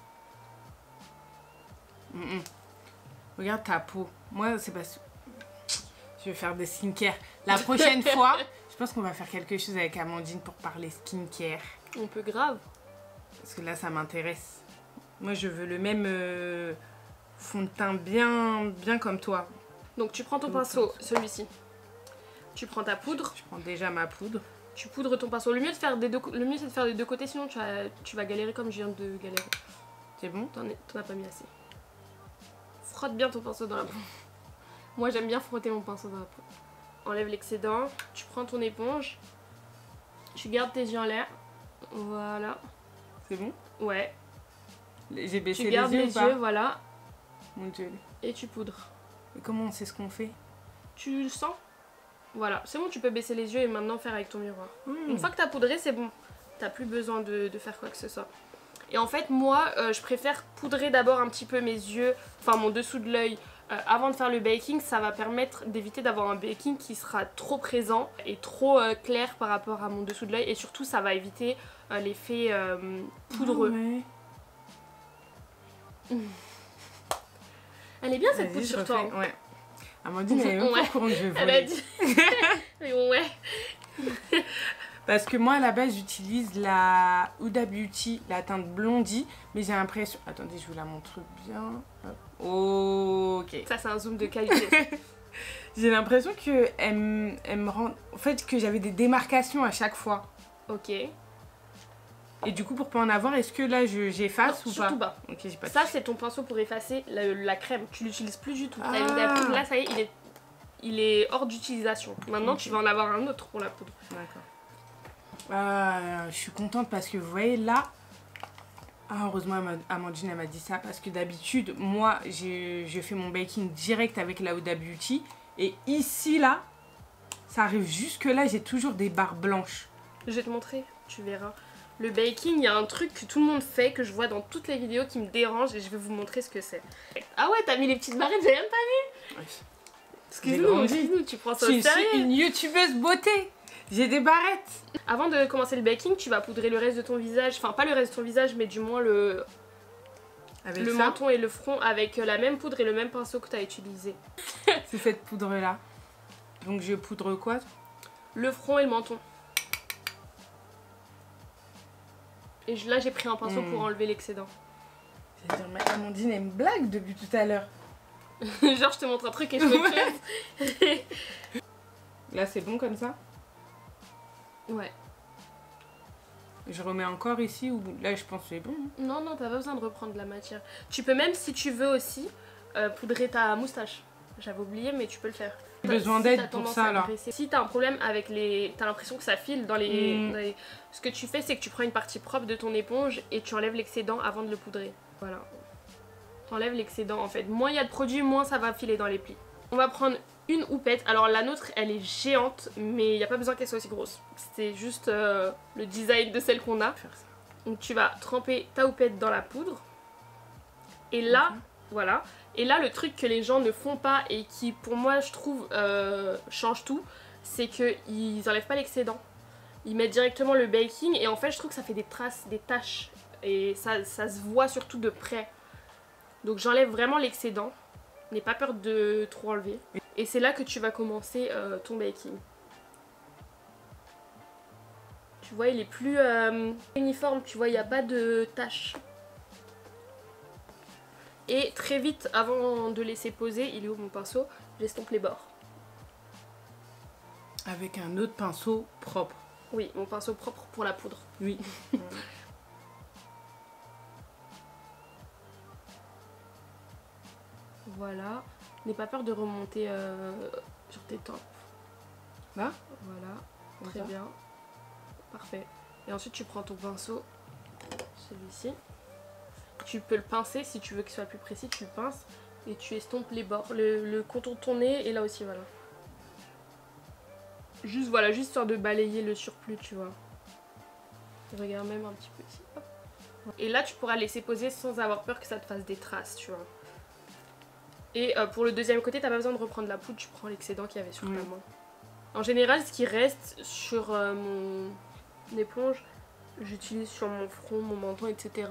Regarde ta peau. Moi, c'est parce que je vais faire des skincare. La prochaine fois, je pense qu'on va faire quelque chose avec Amandine pour parler skincare. On peut grave. Parce que là, ça m'intéresse. Moi, je veux le même fond de teint bien comme toi. Donc tu prends ton pinceau, celui-ci. Tu prends ta poudre. Je prends déjà ma poudre. Tu poudres ton pinceau. Le mieux c'est de faire des deux côtés, sinon tu vas galérer comme je viens de galérer. C'est bon? T'en as pas mis assez. Frotte bien ton pinceau dans la peau. Moi j'aime bien frotter mon pinceau dans la peau. Enlève l'excédent. Tu prends ton éponge. Tu gardes tes yeux en l'air. Voilà. C'est bon? Ouais. J'ai baissé tu gardes les yeux, voilà. Mon Dieu. Et tu poudres. Et comment on sait ce qu'on fait? Tu le sens? Voilà, c'est bon, tu peux baisser les yeux et maintenant faire avec ton miroir. Une fois que t'as poudré, c'est bon. T'as plus besoin de faire quoi que ce soit. Et en fait, moi, je préfère poudrer d'abord un petit peu mes yeux, enfin mon dessous de l'œil, avant de faire le baking. Ça va permettre d'éviter d'avoir un baking qui sera trop présent et trop clair par rapport à mon dessous de l'œil. Et surtout, ça va éviter l'effet poudreux. Ouais. Elle est bien cette poudre sur toi. Ouais. Amandine, elle est même pas au courant que je vais voler. Elle a dit. Mais ouais. Parce que moi, à la base, j'utilise la Huda Beauty, la teinte blondie. Mais j'ai l'impression... Attendez, je vous la montre bien. Ok. Ça, c'est un zoom de qualité. J'ai l'impression qu'elle me rend... En fait, que j'avais des démarcations à chaque fois. Ok. Et du coup, pour pas en avoir, est-ce que là, j'efface ou pas? Surtout pas. Ok, j'ai pas ça, c'est ton pinceau pour effacer la crème. Tu l'utilises plus du tout. Ah. Là, ça y est, il est hors d'utilisation. Maintenant, tu vas en avoir un autre pour la poudre. D'accord. Je suis contente parce que vous voyez là... Ah, heureusement, Amandine, elle m'a dit ça. Parce que d'habitude, moi, je fais mon baking direct avec la Huda Beauty. Et ici, là, ça arrive jusque là, j'ai toujours des barres blanches. Je vais te montrer, tu verras. Le baking, il y a un truc que tout le monde fait, que je vois dans toutes les vidéos qui me dérange et je vais vous montrer ce que c'est. Ah ouais, t'as mis les petites barrettes, j'ai même pas vu. Ouais. Excuse-nous, tu prends ça au sérieux. Je suis une youtubeuse beauté. J'ai des barrettes. Avant de commencer le baking, tu vas poudrer le reste de ton visage. Enfin, pas le reste de ton visage, mais du moins le menton et le front avec la même poudre et le même pinceau que tu as utilisé. C'est cette poudre-là. Donc je poudre quoi? Le front et le menton. Et là, j'ai pris un pinceau pour enlever l'excédent. C'est-à-dire, mais Amandine, elle me blague depuis tout à l'heure. Genre, je te montre un truc et je me presse. Là, c'est bon comme ça? Ouais. Je remets encore ici ou là, je pense que c'est bon. Non, non, t'as pas besoin de reprendre de la matière. Tu peux même, si tu veux aussi, poudrer ta moustache. J'avais oublié, mais tu peux le faire. J'ai besoin d'aide pour ça, là. Si t'as un problème avec les... T'as l'impression que ça file dans les... Ce que tu fais, c'est que tu prends une partie propre de ton éponge et tu enlèves l'excédent avant de le poudrer. Voilà. T'enlèves l'excédent, en fait. Moins il y a de produit, moins ça va filer dans les plis. On va prendre une houppette. Alors la nôtre, elle est géante, mais il n'y a pas besoin qu'elle soit aussi grosse. C'est juste le design de celle qu'on a. Donc tu vas tremper ta houppette dans la poudre. Et là, voilà. Et là, le truc que les gens ne font pas et qui, pour moi, je trouve, change tout, c'est qu'ils n'enlèvent pas l'excédent. Ils mettent directement le baking et en fait, je trouve que ça fait des traces, des taches et ça se voit surtout de près. Donc j'enlève vraiment l'excédent. N'aie pas peur de trop enlever. Et c'est là que tu vas commencer ton baking. Tu vois, il est plus uniforme, tu vois, il n'y a pas de taches. Et très vite, avant de laisser poser, il est où mon pinceau? J'estompe les bords. Avec un autre pinceau propre. Oui, mon pinceau propre pour la poudre. Oui. Voilà. N'aie pas peur de remonter sur tes tempes. Là? Voilà. Très bien. Parfait. Et ensuite, tu prends ton pinceau, celui-ci. Tu peux le pincer si tu veux qu'il soit plus précis, tu le pinces et tu estompes les bords, le contour de ton nez et là aussi, voilà. Juste, voilà, juste histoire de balayer le surplus, tu vois. Regarde même un petit peu ici. Hop. Et là, tu pourras laisser poser sans avoir peur que ça te fasse des traces, tu vois. Et pour le deuxième côté, t'as pas besoin de reprendre la poudre, tu prends l'excédent qu'il y avait sur ta main. En général, ce qui reste sur mon éponge, j'utilise sur mon front, mon menton, etc.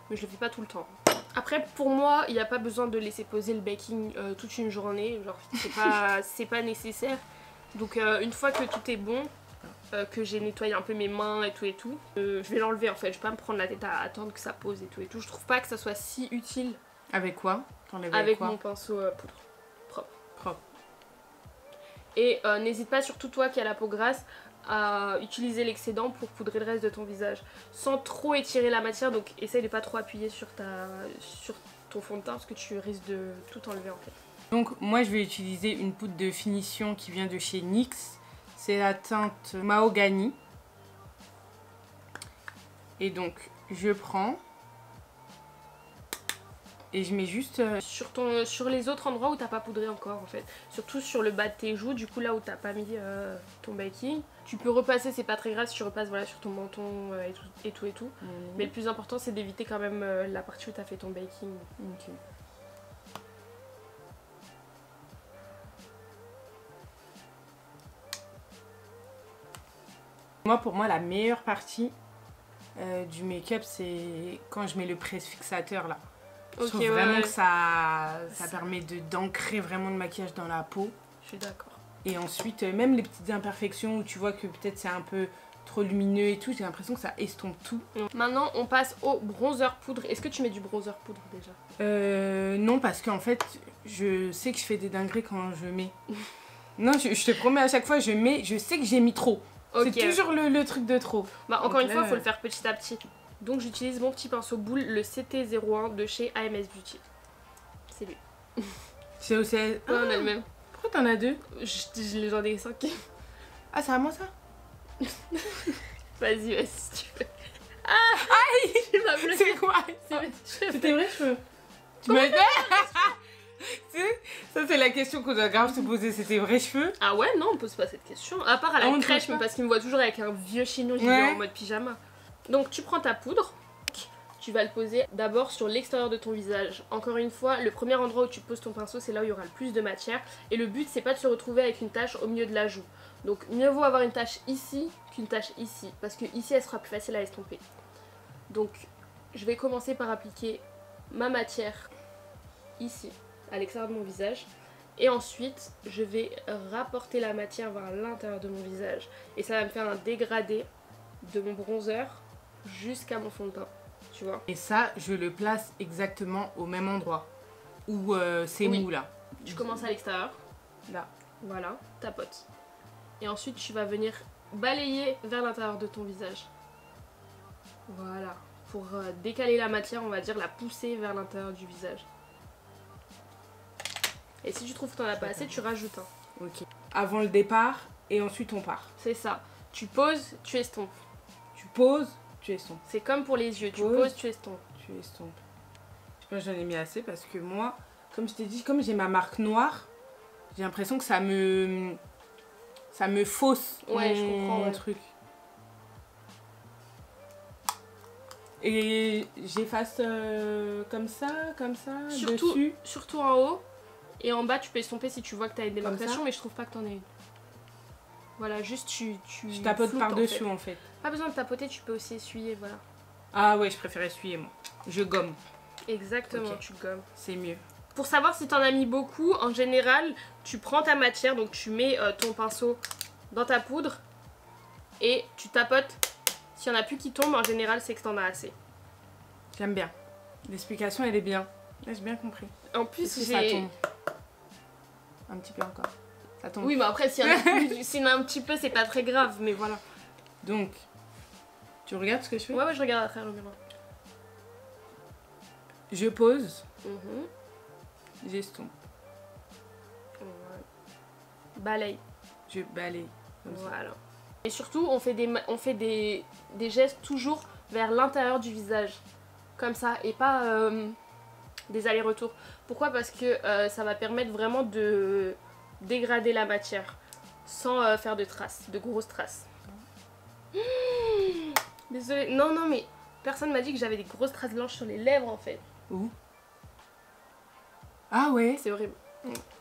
Mais je le fais pas tout le temps. Après, pour moi, il n'y a pas besoin de laisser poser le baking toute une journée. Genre, c'est pas nécessaire. Donc, une fois que tout est bon, que j'ai nettoyé un peu mes mains et tout, je vais l'enlever en fait. Je vais pas me prendre la tête à attendre que ça pose et tout. Je trouve pas que ça soit si utile. Avec quoi? Avec mon pinceau poudre. Propre. Et n'hésite pas, surtout toi qui as la peau grasse, à utiliser l'excédent pour poudrer le reste de ton visage sans trop étirer la matière. Donc essaye de pas trop appuyer sur ton fond de teint parce que tu risques de tout enlever en fait. Donc moi je vais utiliser une poudre de finition qui vient de chez NYX. C'est la teinte Mahogany. Et donc je prends et je mets juste sur les autres endroits où t'as pas poudré encore en fait. Surtout sur le bas de tes joues, du coup là où t'as pas mis ton baking. Tu peux repasser, c'est pas très grave si tu repasses voilà, sur ton menton et tout. Mais le plus important c'est d'éviter quand même la partie où t'as fait ton baking. Okay. Pour moi la meilleure partie du make-up c'est quand je mets le presse-fixateur là. Je trouve vraiment que ça permet d'ancrer vraiment le maquillage dans la peau. Je suis d'accord. Et ensuite, même les petites imperfections où tu vois que peut-être c'est un peu trop lumineux et tout, j'ai l'impression que ça estompe tout. Maintenant, on passe au bronzer poudre. Est-ce que tu mets du bronzer poudre déjà? Non, parce qu'en fait, je sais que je fais des dingueries quand je mets. Non, je te promets, à chaque fois, je mets, je sais que j'ai mis trop. Okay. C'est toujours le truc de trop. Bah, encore une fois, il faut le faire petit à petit. Donc j'utilise mon petit pinceau boule, le CT01 de chez AMS Beauty. C'est lui. C'est aussi... Ouais, on a le même. Pourquoi t'en as deux? J'en ai 5. Ah, c'est à moi ça? Vas-y, si tu veux. Ah! Aïe! C'est quoi? C'est tes vrais cheveux? Ça c'est la question qu'on doit grave se poser, c'est tes vrais cheveux? Ah ouais, non, on pose pas cette question. À part à la crèche, mais parce qu'il me voit toujours avec un vieux chignon, j'y vais en mode pyjama. Donc tu prends ta poudre, tu vas le poser d'abord sur l'extérieur de ton visage. Encore une fois, le premier endroit où tu poses ton pinceau, c'est là où il y aura le plus de matière. Et le but, c'est pas de se retrouver avec une tache au milieu de la joue. Donc mieux vaut avoir une tache ici qu'une tache ici, parce que ici, elle sera plus facile à estomper. Donc je vais commencer par appliquer ma matière ici, à l'extérieur de mon visage. Et ensuite, je vais rapporter la matière vers l'intérieur de mon visage. Et ça va me faire un dégradé de mon bronzer jusqu'à mon fond de teint, tu vois. Et ça, je le place exactement au même endroit où c'est mou là. Tu commences à l'extérieur. Là. Voilà, tapote. Et ensuite, tu vas venir balayer vers l'intérieur de ton visage. Voilà. Pour décaler la matière, on va dire la pousser vers l'intérieur du visage. Et si tu trouves que t'en as pas assez, tu rajoutes un. Ok. Avant le départ et ensuite on part. C'est ça. Tu poses, tu estompes. Tu poses, tu estompes. C'est comme pour les yeux, tu poses, tu estompes. Tu estompes. Je sais pas, j'en ai mis assez parce que moi, comme je t'ai dit, comme j'ai ma marque noire, j'ai l'impression que ça me fausse je comprends, mon truc. Et j'efface comme ça, dessus. Surtout en haut. Et en bas, tu peux estomper si tu vois que tu as une démarcation, mais je trouve pas que tu en aies une. Voilà, juste tu je tapote par-dessus en fait. Pas besoin de tapoter, tu peux aussi essuyer, voilà. Ah ouais, je préfère essuyer moi. Je gomme, Exactement, Ok. tu gommes. c'est mieux. Pour savoir si t'en as mis beaucoup, en général, tu prends ta matière, donc tu mets ton pinceau dans ta poudre et tu tapotes. S'il y en a plus qui tombent, en général, c'est que t'en as assez. J'aime bien. L'explication, elle est bien. Là, j'ai bien compris. En plus, Est-ce que ça j'ai... tombe? Un petit peu encore. Ça tombe. Oui, mais après, s'il y en a plus, s'il y en a un petit peu, c'est pas très grave, mais voilà. Donc, tu regardes ce que je fais? Ouais, je regarde à travers le miroir. Je pose, Mhm. j'estompe. Ouais. Balaye. Je balaye. Comme ça. Voilà. Et surtout, on fait des gestes toujours vers l'intérieur du visage. Comme ça, et pas des allers-retours. Pourquoi? Parce que ça va permettre vraiment de dégrader la matière sans faire de traces, de grosses traces. Désolée. Non, mais personne m'a dit que j'avais des grosses traces blanches sur les lèvres en fait. Où? Ah ouais. C'est horrible.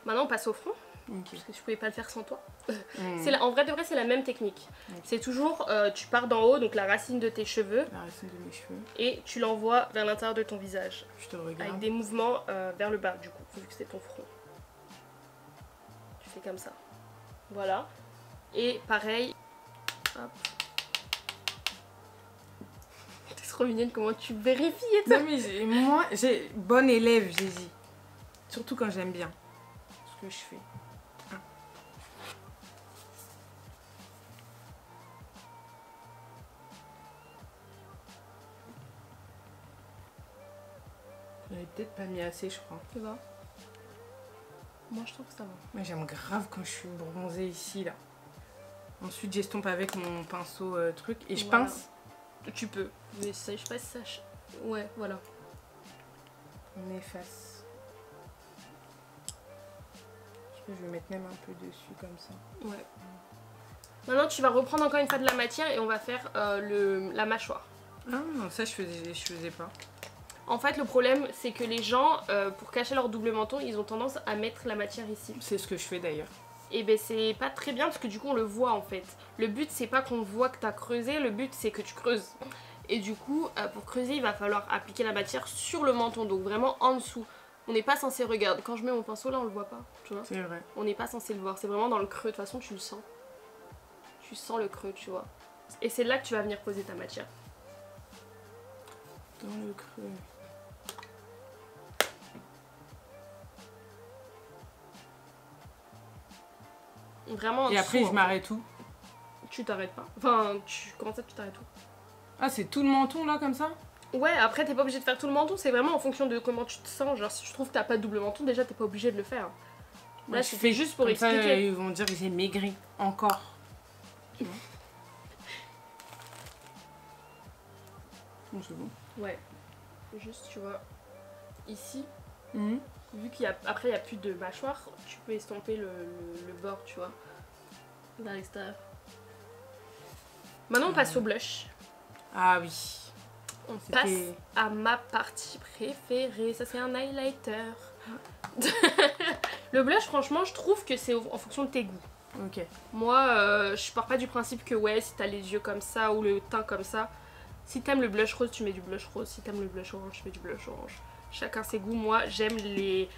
Maintenant, on passe au front. Ok. Parce que je pouvais pas le faire sans toi. Hmm. En vrai de vrai, c'est la même technique. Ok. C'est toujours, tu pars d'en haut, donc la racine de tes cheveux, La racine de mes cheveux. et tu l'envoies vers l'intérieur de ton visage. Je te Avec regarde. des mouvements vers le bas, du coup, vu que c'est ton front. Tu fais comme ça. Voilà. Et pareil. Hop. T'es trop mignonne, comment tu vérifies et tout. Non mais moi, j'ai bonne élève, j'ai dit. Surtout quand j'aime bien ce que je fais. Ah. J'avais peut-être pas mis assez, je crois. Tu vois? Moi, je trouve que ça va. Moi j'aime grave quand je suis bronzée ici là. Ensuite j'estompe avec mon pinceau truc et je Voilà. pince. Tu peux. Mais ça, je sais pas si ça... Ouais, voilà. On efface. Je vais mettre même un peu dessus comme ça. Ouais. Maintenant, tu vas reprendre encore une fois de la matière et on va faire la mâchoire. Ah, ça je faisais pas. En fait, le problème, c'est que les gens, pour cacher leur double menton, ils ont tendance à mettre la matière ici. C'est ce que je fais d'ailleurs. Et ben c'est pas très bien parce que du coup on le voit en fait. Le but c'est pas qu'on voit que t'as creusé, le but c'est que tu creuses. Et du coup pour creuser il va falloir appliquer la matière sur le menton, donc vraiment en dessous. On n'est pas censé regarder. Quand je mets mon pinceau là on le voit pas, tu vois. C'est vrai. On n'est pas censé le voir, c'est vraiment dans le creux, de toute façon tu le sens. Tu sens le creux, tu vois. Et c'est là que tu vas venir poser ta matière. Dans le creux. Vraiment en Et après dessous, je m'arrête où? Tu t'arrêtes pas. Enfin, comment ça tu t'arrêtes où? Ah, c'est tout le menton là comme ça? Ouais, après t'es pas obligé de faire tout le menton, c'est vraiment en fonction de comment tu te sens. Genre si tu trouves que t'as pas de double menton, déjà t'es pas obligé de le faire. Là Moi, c'était juste pour comme ça, expliquer. ils vont dire que j'ai maigri encore. Tu vois? Bon, c'est bon. Ouais. Juste tu vois, ici, Mhm. vu qu'après il y a plus de mâchoire, tu peux estomper le bord, tu vois, vers l'extérieur. Maintenant on passe au blush. Ah oui. On C'était- passe à ma partie préférée, ça c'est un highlighter. Le blush franchement je trouve que c'est en fonction de tes goûts. Ok. Moi je pars pas du principe que ouais si t'as les yeux comme ça ou le teint comme ça, si t'aimes le blush rose tu mets du blush rose, si t'aimes le blush orange tu mets du blush orange. Chacun ses goûts, moi j'aime les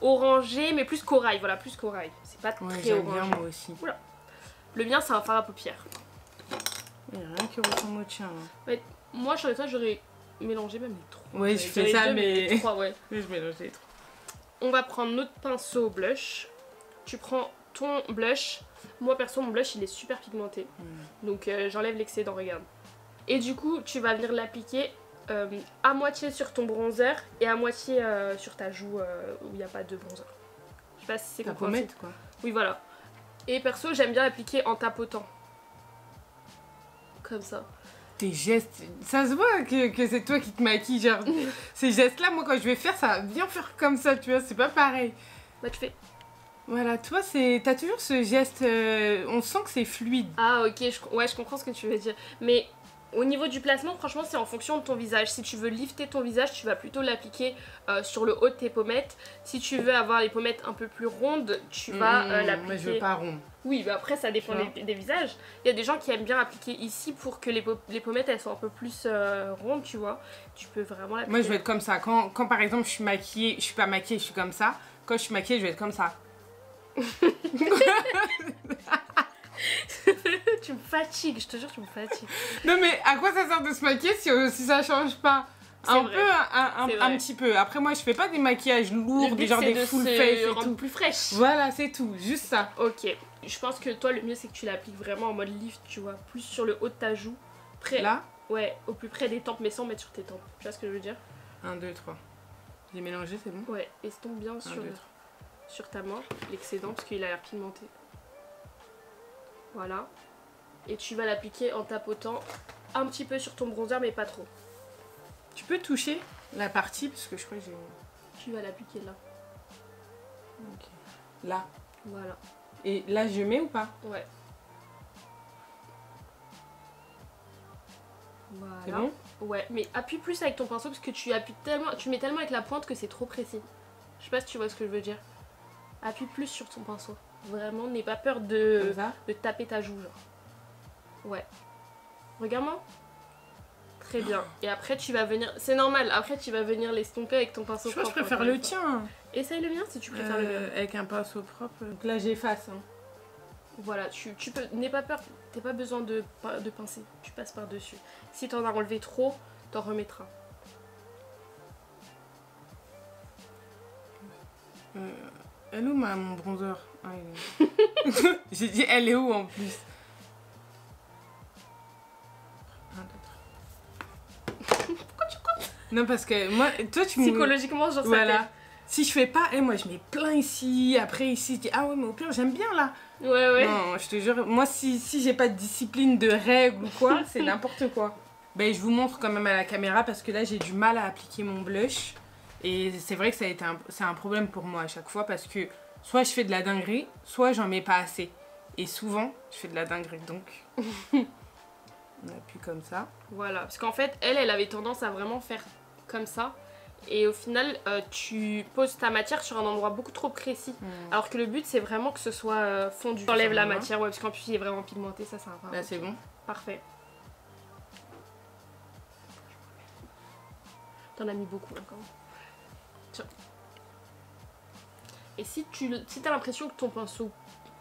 orangés mais plus corail, voilà plus corail, c'est pas Ouais, très j'aime bien orangé. moi aussi. Le mien c'est un fard à paupières. Il y a rien qui ressemble au tien. Là. Moi sur toi j'aurais mélangé même les trois. Ouais, je J'aurais fais dit ça, deux, mais- les trois, ouais. Oui, je mélange les trois. On va prendre notre pinceau blush. Tu prends ton blush. Moi perso mon blush il est super pigmenté. Donc j'enlève l'excédent, regarde. Et du coup tu vas venir l'appliquer à moitié sur ton bronzer et à moitié sur ta joue où il n'y a pas de bronzer. Je sais pas si c'est Ta compréhensible. pommette quoi. Oui voilà. Et perso j'aime bien l'appliquer en tapotant. Comme ça. Tes gestes, ça se voit que c'est toi qui te maquilles, genre. Ces gestes-là, moi quand je vais faire, ça va bien faire comme ça, tu vois, c'est pas pareil. Bah tu fais. Voilà, toi, t'as toujours ce geste, on sent que c'est fluide. Ah ok, ouais je comprends ce que tu veux dire. Mais Au niveau du placement, franchement, c'est en fonction de ton visage. Si tu veux lifter ton visage, tu vas plutôt l'appliquer sur le haut de tes pommettes. Si tu veux avoir les pommettes un peu plus rondes, tu vas l'appliquer... Moi, je veux pas rond. Oui, bah après, ça dépend des visages. Il y a des gens qui aiment bien appliquer ici pour que les pommettes, elles soient un peu plus rondes, tu vois. Tu peux vraiment l'appliquer. Moi, je vais être comme ça. Quand par exemple, je suis maquillée, je suis pas maquillée, je suis comme ça. Quand je suis maquillée, je vais être comme ça. Tu me fatigues, je te jure, tu me fatigues. Non mais à quoi ça sert de se maquiller si ça change pas? Un petit peu. Après moi je fais pas des maquillages lourds, genre des full face et tout. Plus fraîche. Voilà, c'est tout, juste ça. Ok, je pense que toi le mieux c'est que tu l'appliques vraiment en mode lift, tu vois, plus sur le haut de ta joue. Près... Là? Ouais, au plus près des tempes, mais sans mettre sur tes tempes. Tu vois ce que je veux dire? 1, 2, 3. J'ai mélangé, c'est bon? Ouais, estompe bien sur ta main, l'excédent, parce qu'il a l'air pigmenté. Voilà. Et tu vas l'appliquer en tapotant un petit peu sur ton bronzer, mais pas trop. Tu peux toucher la partie, parce que je crois que j'ai... Tu vas l'appliquer là. Ok. Là. Voilà. Et là, je mets ou pas? Ouais. Voilà. C'est bon? Ouais, mais appuie plus avec ton pinceau parce que tu mets tellement avec la pointe que c'est trop précis. Je sais pas si tu vois ce que je veux dire. Appuie plus sur ton pinceau. Vraiment, n'aie pas peur de taper ta joue, genre. Ouais. Regarde-moi. Très bien. Et après, tu vas venir... C'est normal, après, tu vas venir l'estomper avec ton pinceau propre. Je préfère le tien. Essaye le mien si tu préfères le mien. Avec un pinceau propre. Donc là, j'efface. Hein. Voilà, tu peux... N'aie pas peur, t'as pas besoin de pincer. Tu passes par-dessus. Si t'en as enlevé trop, t'en remettras. Elle est où mon bronzer? Ah, j'ai dit elle est où en plus? Pourquoi tu comptes? Non parce que moi, toi tu me... Psychologiquement, genre voilà. Si je fais pas, moi je mets plein ici, après ici, je dis ah ouais mais au pire j'aime bien là. Ouais. Non, je te jure, moi si j'ai pas de discipline, de règles ou quoi, c'est n'importe quoi. Ben je vous montre quand même à la caméra parce que là j'ai du mal à appliquer mon blush. Et c'est vrai que c'est un problème pour moi à chaque fois parce que soit je fais de la dinguerie, soit j'en mets pas assez. Et souvent, je fais de la dinguerie, donc on appuie comme ça. Voilà, parce qu'en fait, elle avait tendance à vraiment faire comme ça. Et au final, tu poses ta matière sur un endroit beaucoup trop précis. Alors que le but, c'est vraiment que ce soit fondu. T'enlèves la matière, ouais, parce qu'en plus, il est vraiment pigmenté, ça va pas. Là, c'est bon. Parfait. T'en as mis beaucoup, là, quand même. Tiens. Et si t'as l'impression que ton pinceau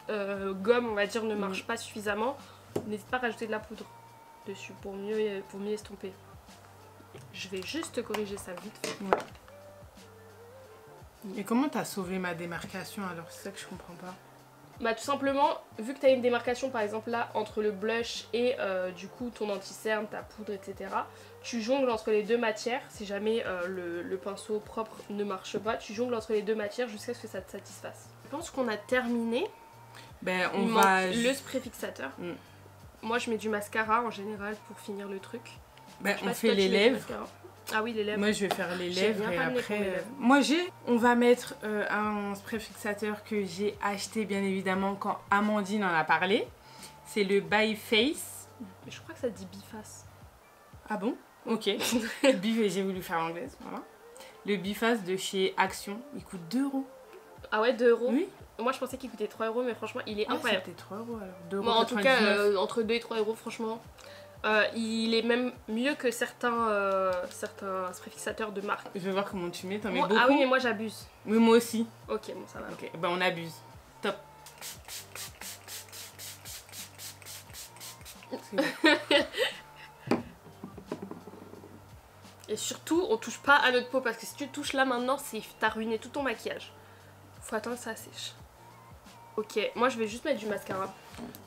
gomme, on va dire, ne marche pas suffisamment, n'hésite pas à rajouter de la poudre dessus pour mieux estomper. Je vais juste corriger ça vite fait. Ouais. Et comment t'as sauvé ma démarcation alors? C'est ça que je comprends pas. Bah tout simplement, vu que t'as une démarcation par exemple là entre le blush et du coup ton anti-cerne, ta poudre, etc. Tu jongles entre les deux matières, si jamais le pinceau propre ne marche pas, tu jongles entre les deux matières jusqu'à ce que ça te satisfasse. Je pense qu'on a terminé. Ben on Il va... manque le spray fixateur. Moi je mets du mascara en général pour finir le truc. Ben on fait les lèvres. Ah oui, les lèvres. Moi, je vais faire les lèvres et après... Moi, on va mettre un spray fixateur que j'ai acheté, bien évidemment, quand Amandine en a parlé. C'est le By Face. Mais je crois que ça dit Biface. Ah bon? Ok. J'ai voulu faire l'anglaise, voilà. Le Biface de chez Action, il coûte 2 €. Ah ouais, 2 €? Oui. Moi, je pensais qu'il coûtait 3 €, mais franchement, il est incroyable. C'était 3 € alors. 2 €. Moi, en tout cas, entre 2 et 3 €, franchement... il est même mieux que certains spray fixateurs de marque. Je vais voir comment tu mets, t'en mets beaucoup. Ah oui, mais moi j'abuse. Oui, moi aussi. Ok, bon, ça va. Ok, ben on abuse. Top. Et surtout, on touche pas à notre peau parce que si tu touches là maintenant, t'as ruiné tout ton maquillage. Faut attendre que ça sèche. Ok, moi je vais juste mettre du mascara.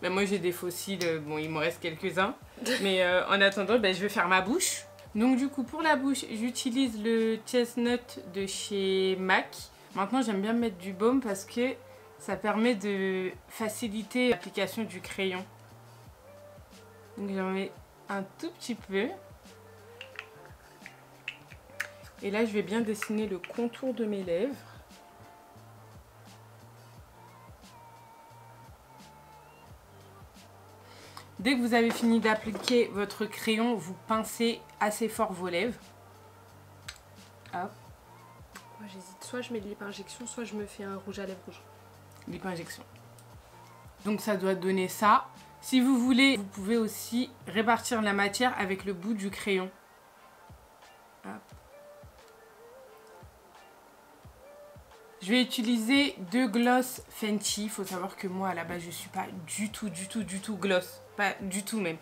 Ben moi j'ai des fossiles, bon il m'en reste quelques-uns. Mais en attendant, ben, je vais faire ma bouche. Donc du coup pour la bouche, j'utilise le Chestnut de chez MAC. Maintenant j'aime bien mettre du baume parce que ça permet de faciliter l'application du crayon. Donc j'en mets un tout petit peu. Et là je vais bien dessiner le contour de mes lèvres. Dès que vous avez fini d'appliquer votre crayon, vous pincez assez fort vos lèvres. Hop. Moi j'hésite, soit je mets de lip injection, soit je me fais un rouge à lèvres rouge. Lip injection. Donc ça doit donner ça. Si vous voulez, vous pouvez aussi répartir la matière avec le bout du crayon. Hop. Je vais utiliser 2 gloss Fenty. Il faut savoir que moi, à la base, je suis pas du tout gloss. Pas du tout même.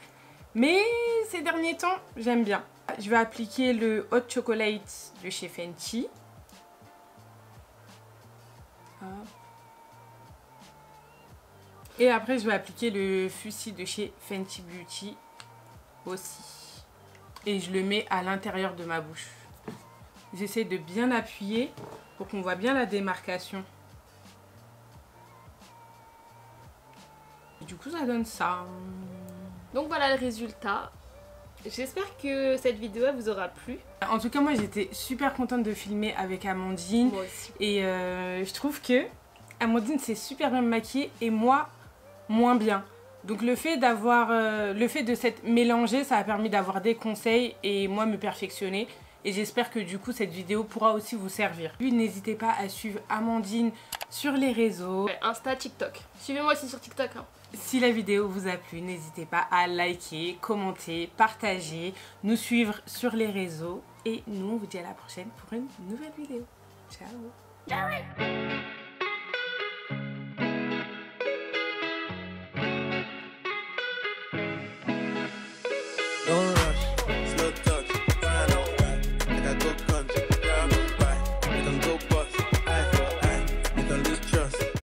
Mais ces derniers temps, j'aime bien. Je vais appliquer le Hot Chocolate de chez Fenty. Hop. Et après, je vais appliquer le Fussy de chez Fenty Beauty aussi. Et je le mets à l'intérieur de ma bouche. J'essaie de bien appuyer pour qu'on voit bien la démarcation. Du coup, ça donne ça. Donc voilà le résultat. J'espère que cette vidéo vous aura plu. En tout cas, moi, j'étais super contente de filmer avec Amandine. Moi aussi. Et je trouve que Amandine s'est super bien maquillée et moi, moins bien. Donc le fait de s'être mélangé, ça a permis d'avoir des conseils et moi me perfectionner. Et j'espère que du coup cette vidéo pourra aussi vous servir. N'hésitez pas à suivre Amandine sur les réseaux. Insta, TikTok. Suivez-moi aussi sur TikTok. Hein. Si la vidéo vous a plu, n'hésitez pas à liker, commenter, partager, nous suivre sur les réseaux. Et nous on vous dit à la prochaine pour une nouvelle vidéo. Ciao. Ciao.